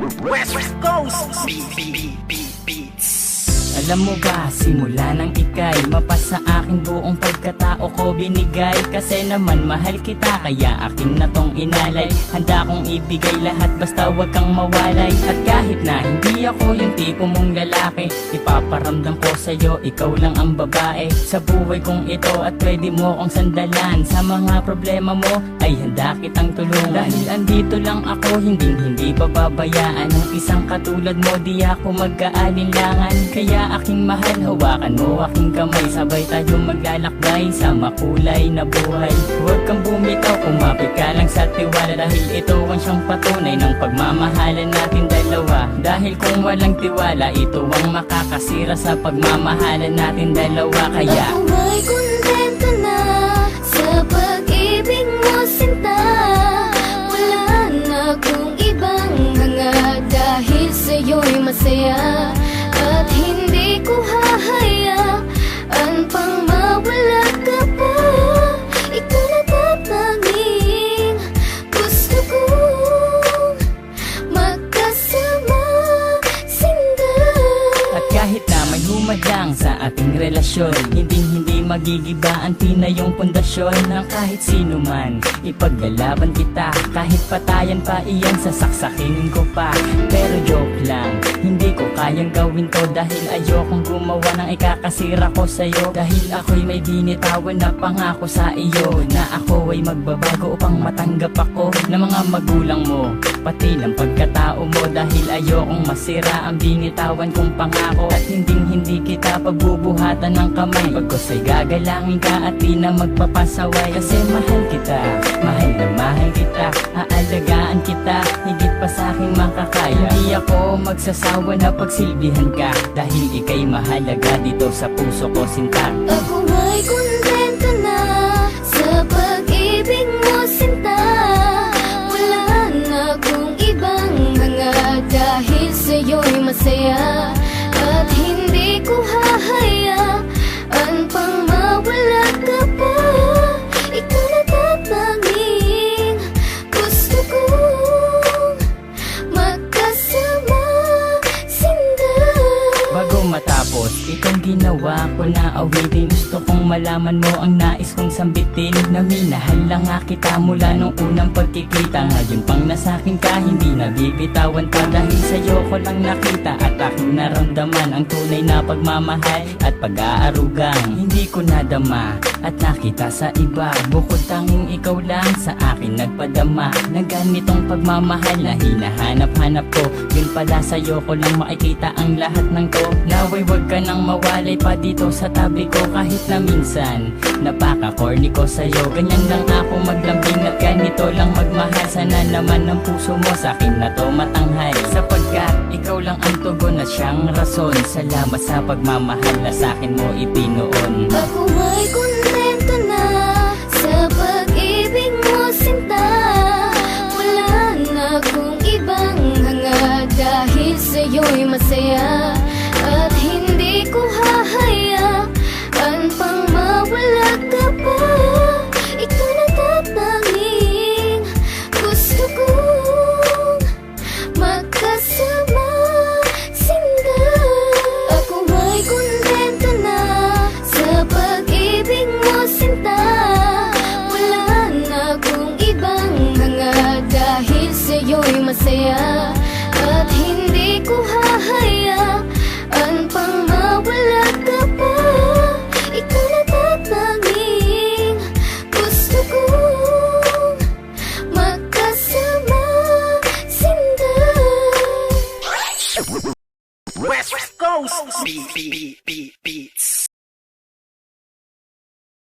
West Coast Beats. Alam mo ba, simula nang ika'y mapasa aking buong pagkatao ko binigay. Kasi naman mahal kita, kaya akin na tong inalay. Handa kong ibigay lahat basta wag kang mawalay. At kahit na hindi ako yung tipo mong lalaki, ipaparamdam ko sa'yo, ikaw lang ang babae sa buhay kong ito. At pwede mo kong sandalan sa mga problema mo, ay handa kitang tulungan. Dahil andito lang ako, hindi pababayaan ng isang katulad mo. Di ako mag-aalinlangan, kaya aking mahal, hawakan mo aking kamay. Sabay tayo maglalakbay sa makulay na buhay. Huwag kang bumitaw, kumapit ka lang sa tiwala. Dahil ito ang siyang patunay ng pagmamahalan natin dalawa. Dahil kung walang tiwala, ito ang makakasira sa pagmamahalan natin dalawa. Kaya ako may kontento na sa pag-ibig mo, sinta. Wala na akong ibang hanga, dahil sa'yo'y masaya. At hindi ko hahayaan pang mawala ka pa. Ikaw na tatanging gusto kong magkasama, sinta. at kahit na may humadang sa ating relasyon, hindi magigiba ang tinayong pundasyon ng kahit sino man. Ipaglalaban kita, kahit patayan pa iyan, sasaksakin ko pa. Pero joke lang, hindi ko kayang gawin to. Dahil ayokong gumawa ng ikakasira ko sa'yo. Dahil ako'y may binitawan na pangako sa iyo, na ako ay magbabago upang matanggap ako ng mga magulang mo, pati ng pagkatao mo. Dahil ayokong masira ang binitawan kong pangako. At hindi kita pagbubuhatan ng kamay, pagkos ay gagalangin ka at di na magpapasaway. Kasi mahal kita, mahal na mahal kita. Aalagaan kita, higit pa sa aking makakaya. Hindi ako magsasawa na pagsilbihan ka, dahil ika'y mahalaga dito sa puso ko, sinta. Ako may kontento na sa pag-ibig mo, sinta. Wala na akong ibang hanga, dahil sa'yo'y masaya. At hindi ko hahayaan pang mawala ka pa. Ikaw na tatanging gusto kong magkasama, sinta. Bago matapos itong ginawa ko na awitin, gusto kong malaman mo ang nais kong sambitin. Na minahal lang nga kita mula nung unang pagkikita. Ngayon pang nasakin ka, hindi nabibitawan pa. Dahil sa'yo ko lang nakita at aking naramdaman ang tunay na pagmamahal at pag-aarugang hindi ko nadama at nakita sa iba. Bukod tanging ikaw lang sa akin nagpadama ng ganitong pagmamahal na hinahanap-hanap ko. Yun pala sa'yo ko lang makikita ang lahat ng to. Naway wag ka nang mawalay pa dito sa tabi ko. Kahit na minsan napaka-corny ko sa'yo, ganyan lang ako maglambing at ganito lang magmahal. Sana naman ang puso mo sa'kin na to matanghal, sapagkat ikaw lang ang tugon at siyang rason. Salamat sa pagmamahal na sa'kin mo ipinoon. Ako may kontento na sa pag-ibig mo, sinta. Wala na akong ibang hanga, dahil sa'yo'y masaya. At hindi ko hahayaan pang mawala ka pa. Ikaw na tatanging gusto kong magkasama, sinta. Ako may kontento na sa pag-ibig mo, sinta. Wala na akong ibang hanga, dahil sa'yo'y masaya. At hindi ko hahayaan pang mawala ka pa. Ikaw na tatanging gusto kong magkasama, sinta. West Coast